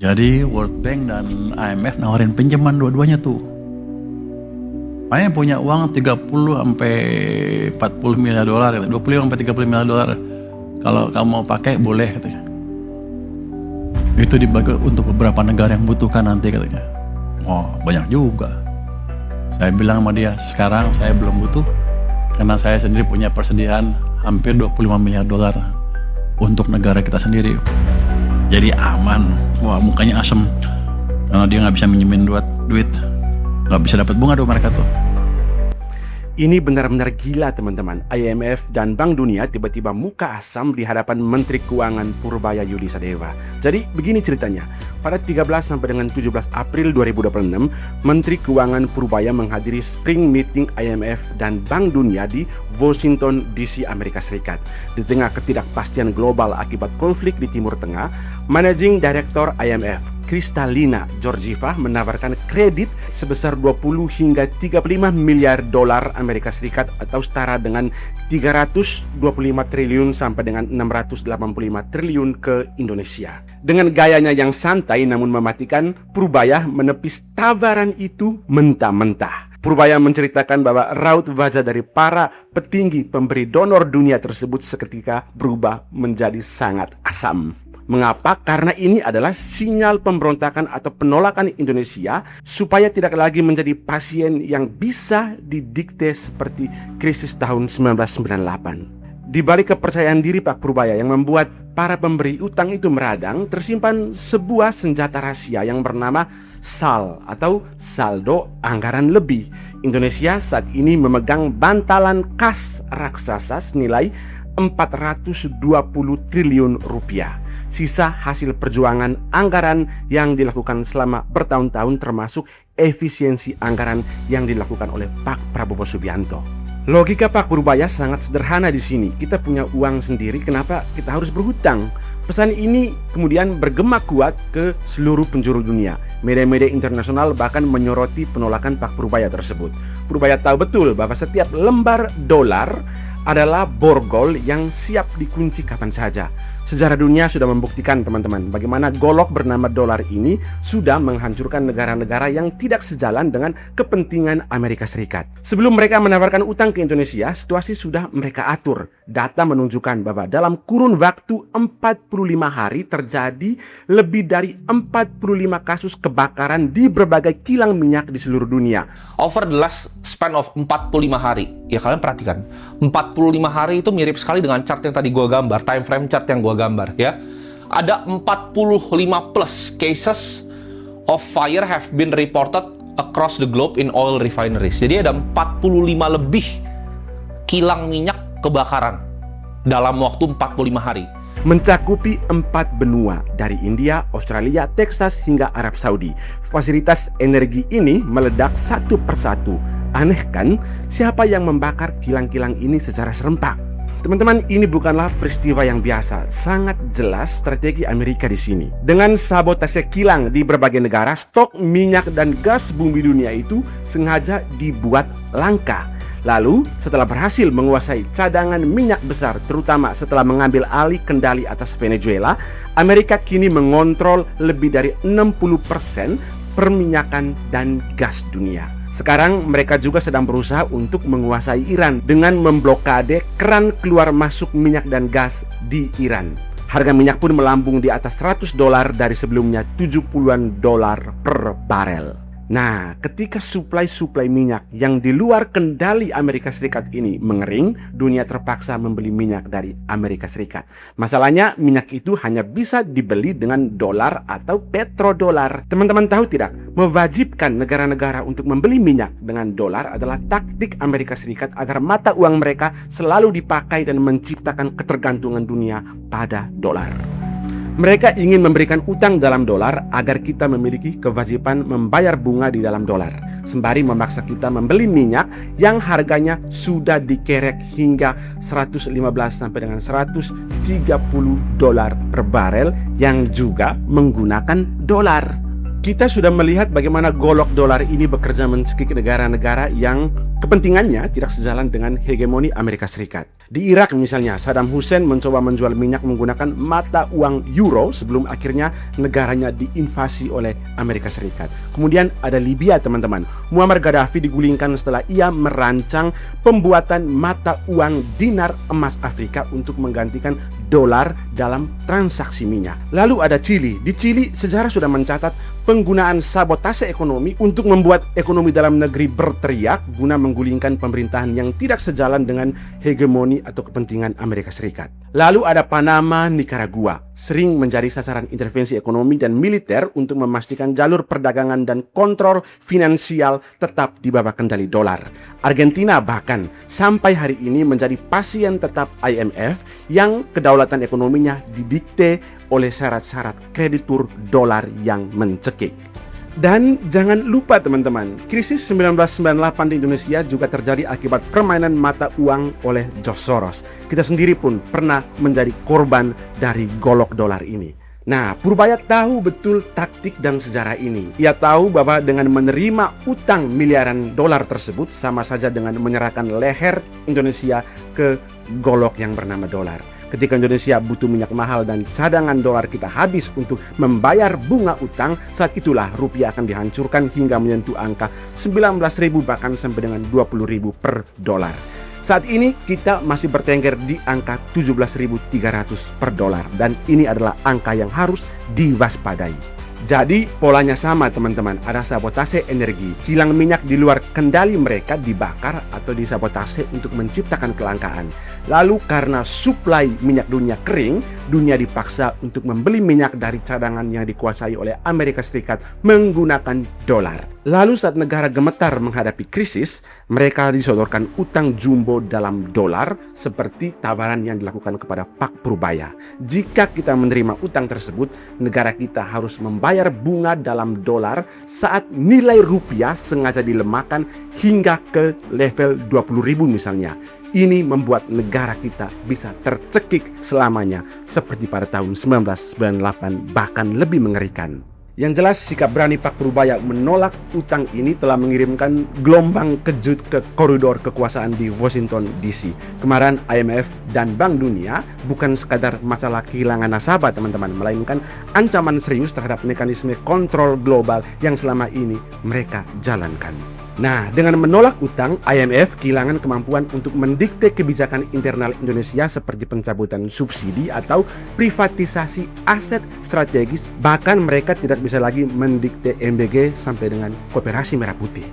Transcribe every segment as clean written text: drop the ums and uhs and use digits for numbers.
Jadi World Bank dan IMF nawarin pinjaman dua-duanya tuh. Makanya punya uang 30 sampai 40 miliar dolar, 20 sampai 30 miliar dolar. Kalau kamu mau pakai boleh katanya. Itu dibagi untuk beberapa negara yang butuhkan nanti katanya. Oh, banyak juga. Saya bilang sama dia, sekarang saya belum butuh karena saya sendiri punya persediaan hampir 25 miliar dolar untuk negara kita sendiri. Jadi aman. Wah, mukanya asem karena dia nggak bisa minjemin duit, nggak bisa dapat bunga tuh mereka tuh. Ini benar-benar gila teman-teman. IMF dan Bank Dunia tiba-tiba muka asam di hadapan Menteri Keuangan Purbaya Yudi Sadewa. Jadi begini ceritanya. Pada 13 sampai dengan 17 April 2026, Menteri Keuangan Purbaya menghadiri Spring Meeting IMF dan Bank Dunia di Washington DC, Amerika Serikat. Di tengah ketidakpastian global akibat konflik di Timur Tengah, Managing Director IMF Kristalina Georgieva menawarkan kredit sebesar 20 hingga 35 miliar dolar Amerika Serikat atau setara dengan 325 triliun sampai dengan 685 triliun ke Indonesia. Dengan gayanya yang santai namun mematikan, Purbaya menepis tawaran itu mentah-mentah. Purbaya menceritakan bahwa raut wajah dari para petinggi pemberi donor dunia tersebut seketika berubah menjadi sangat asam. Mengapa? Karena ini adalah sinyal pemberontakan atau penolakan Indonesia supaya tidak lagi menjadi pasien yang bisa didikte seperti krisis tahun 1998. Di balik kepercayaan diri Pak Purbaya yang membuat para pemberi utang itu meradang, tersimpan sebuah senjata rahasia yang bernama SAL atau saldo anggaran lebih. Indonesia saat ini memegang bantalan kas raksasa senilai 420 triliun rupiah. Sisa hasil perjuangan anggaran yang dilakukan selama bertahun-tahun, termasuk efisiensi anggaran yang dilakukan oleh Pak Prabowo Subianto. Logika Pak Purbaya sangat sederhana di sini. Kita punya uang sendiri, kenapa kita harus berhutang? Pesan ini kemudian bergema kuat ke seluruh penjuru dunia. Media-media internasional bahkan menyoroti penolakan Pak Purbaya tersebut. Purbaya tahu betul bahwa setiap lembar dolar adalah borgol yang siap dikunci kapan saja. Sejarah dunia sudah membuktikan teman-teman bagaimana golok bernama dolar ini sudah menghancurkan negara-negara yang tidak sejalan dengan kepentingan Amerika Serikat. Sebelum mereka menawarkan utang ke Indonesia, situasi sudah mereka atur. Data menunjukkan bahwa dalam kurun waktu 45 hari terjadi lebih dari 45 kasus kebakaran di berbagai kilang minyak di seluruh dunia. Over the last span of 45 hari, ya kalian perhatikan, 45 hari itu mirip sekali dengan chart yang tadi gua gambar, time frame chart yang gua gambar ya. Ada 45 plus cases of fire have been reported across the globe in oil refineries. Jadi ada 45 lebih kilang minyak kebakaran dalam waktu 45 hari. Mencakupi 4 benua dari India, Australia, Texas hingga Arab Saudi. Fasilitas energi ini meledak satu persatu. Aneh kan? Siapa yang membakar kilang-kilang ini secara serempak? Teman-teman, ini bukanlah peristiwa yang biasa. Sangat jelas strategi Amerika di sini. Dengan sabotase kilang di berbagai negara, stok minyak dan gas bumi dunia itu sengaja dibuat langka. Lalu, setelah berhasil menguasai cadangan minyak besar, terutama setelah mengambil alih kendali atas Venezuela, Amerika kini mengontrol lebih dari 60% perminyakan dan gas dunia. Sekarang mereka juga sedang berusaha untuk menguasai Iran dengan memblokade keran keluar masuk minyak dan gas di Iran. Harga minyak pun melambung di atas $100 dari sebelumnya $70 per barel. Nah, ketika suplai minyak yang di luar kendali Amerika Serikat ini mengering, dunia terpaksa membeli minyak dari Amerika Serikat. Masalahnya, minyak itu hanya bisa dibeli dengan dolar atau petrodolar. Teman-teman tahu tidak? Mewajibkan negara-negara untuk membeli minyak dengan dolar adalah taktik Amerika Serikat agar mata uang mereka selalu dipakai dan menciptakan ketergantungan dunia pada dolar. Mereka ingin memberikan utang dalam dolar agar kita memiliki kewajiban membayar bunga di dalam dolar, sembari memaksa kita membeli minyak yang harganya sudah dikerek hingga 115 sampai dengan $130 per barel yang juga menggunakan dolar. Kita sudah melihat bagaimana golok dolar ini bekerja mencekik negara-negara yang kepentingannya tidak sejalan dengan hegemoni Amerika Serikat. Di Irak misalnya, Saddam Hussein mencoba menjual minyak menggunakan mata uang euro sebelum akhirnya negaranya diinvasi oleh Amerika Serikat. Kemudian ada Libya, teman-teman. Muammar Gaddafi digulingkan setelah ia merancang pembuatan mata uang dinar emas Afrika untuk menggantikan dolar dalam transaksi minyak. Lalu ada Chili. Di Chili, sejarah sudah mencatat penggunaan sabotase ekonomi untuk membuat ekonomi dalam negeri berteriak guna menggulingkan pemerintahan yang tidak sejalan dengan hegemoni atau kepentingan Amerika Serikat. Lalu ada Panama, Nicaragua, sering menjadi sasaran intervensi ekonomi dan militer untuk memastikan jalur perdagangan dan kontrol finansial tetap di bawah kendali dolar. Argentina bahkan sampai hari ini menjadi pasien tetap IMF yang kedaulatan ekonominya didikte oleh syarat-syarat kreditur dolar yang mencekik. Dan jangan lupa teman-teman, krisis 1998 di Indonesia juga terjadi akibat permainan mata uang oleh George Soros. Kita sendiri pun pernah menjadi korban dari golok dolar ini. Nah, Purbaya tahu betul taktik dan sejarah ini. Ia tahu bahwa dengan menerima utang miliaran dolar tersebut sama saja dengan menyerahkan leher Indonesia ke golok yang bernama dolar. Ketika Indonesia butuh minyak mahal dan cadangan dolar kita habis untuk membayar bunga utang, saat itulah rupiah akan dihancurkan hingga menyentuh angka 19.000 bahkan sampai dengan 20.000 per dolar. Saat ini kita masih bertengger di angka 17.300 per dolar dan ini adalah angka yang harus diwaspadai. Jadi polanya sama teman-teman, ada sabotase energi. Kilang minyak di luar kendali mereka dibakar atau disabotase untuk menciptakan kelangkaan. Lalu karena suplai minyak dunia kering, dunia dipaksa untuk membeli minyak dari cadangan yang dikuasai oleh Amerika Serikat menggunakan dolar. Lalu saat negara gemetar menghadapi krisis, mereka disodorkan utang jumbo dalam dolar seperti tawaran yang dilakukan kepada Pak Purbaya. Jika kita menerima utang tersebut, negara kita harus membayar bunga dalam dolar saat nilai rupiah sengaja dilemahkan hingga ke level 20.000 misalnya. Ini membuat negara kita bisa tercekik selamanya seperti pada tahun 1998 bahkan lebih mengerikan. Yang jelas sikap berani Pak Purbaya menolak utang ini telah mengirimkan gelombang kejut ke koridor kekuasaan di Washington DC. Kemarin IMF dan Bank Dunia bukan sekadar masalah kehilangan nasabah teman-teman, melainkan ancaman serius terhadap mekanisme kontrol global yang selama ini mereka jalankan. Nah, dengan menolak utang, IMF kehilangan kemampuan untuk mendikte kebijakan internal Indonesia seperti pencabutan subsidi atau privatisasi aset strategis. Bahkan mereka tidak bisa lagi mendikte MBG sampai dengan Koperasi Merah Putih.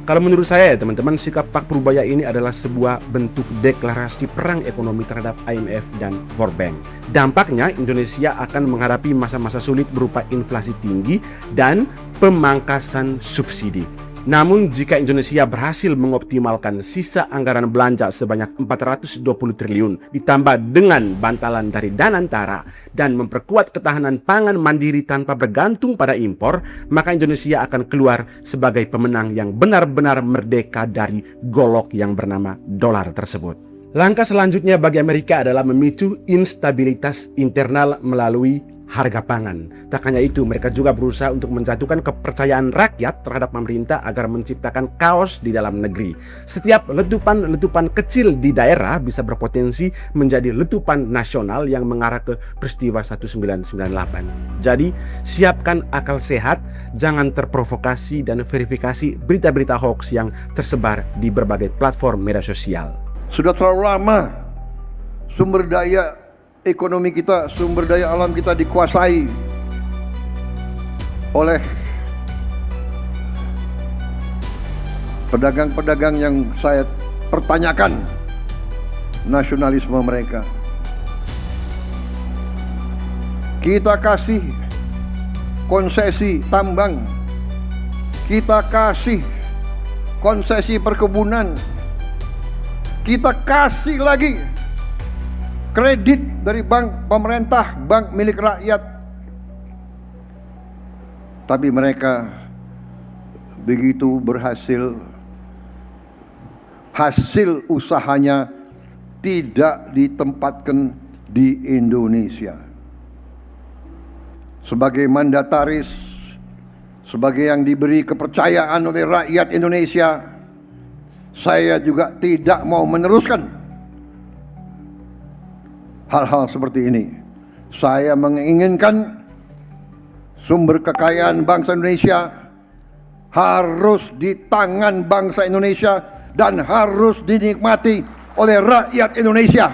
Kalau menurut saya ya teman-teman, sikap Pak Purbaya ini adalah sebuah bentuk deklarasi perang ekonomi terhadap IMF dan World Bank. Dampaknya Indonesia akan menghadapi masa-masa sulit berupa inflasi tinggi dan pemangkasan subsidi. Namun jika Indonesia berhasil mengoptimalkan sisa anggaran belanja sebanyak 420 triliun ditambah dengan bantalan dari Danantara dan memperkuat ketahanan pangan mandiri tanpa bergantung pada impor, maka Indonesia akan keluar sebagai pemenang yang benar-benar merdeka dari golok yang bernama dolar tersebut. Langkah selanjutnya bagi Amerika adalah memicu instabilitas internal melalui harga pangan. Tak hanya itu, mereka juga berusaha untuk menjatuhkan kepercayaan rakyat terhadap pemerintah agar menciptakan kaos di dalam negeri. Setiap letupan-letupan kecil di daerah bisa berpotensi menjadi letupan nasional yang mengarah ke peristiwa 1998. Jadi, siapkan akal sehat, jangan terprovokasi dan verifikasi berita-berita hoax yang tersebar di berbagai platform media sosial. Sudah terlalu lama sumber daya ekonomi kita, sumber daya alam kita dikuasai oleh pedagang-pedagang yang saya pertanyakan nasionalisme mereka. Kita kasih konsesi tambang, kita kasih konsesi perkebunan, kita kasih lagi kredit dari bank pemerintah, bank milik rakyat. Tapi mereka begitu berhasil, hasil usahanya tidak ditempatkan di Indonesia. Sebagai mandataris, sebagai yang diberi kepercayaan oleh rakyat Indonesia, saya juga tidak mau meneruskan hal-hal seperti ini. Saya menginginkan sumber kekayaan bangsa Indonesia harus di tangan bangsa Indonesia dan harus dinikmati oleh rakyat Indonesia.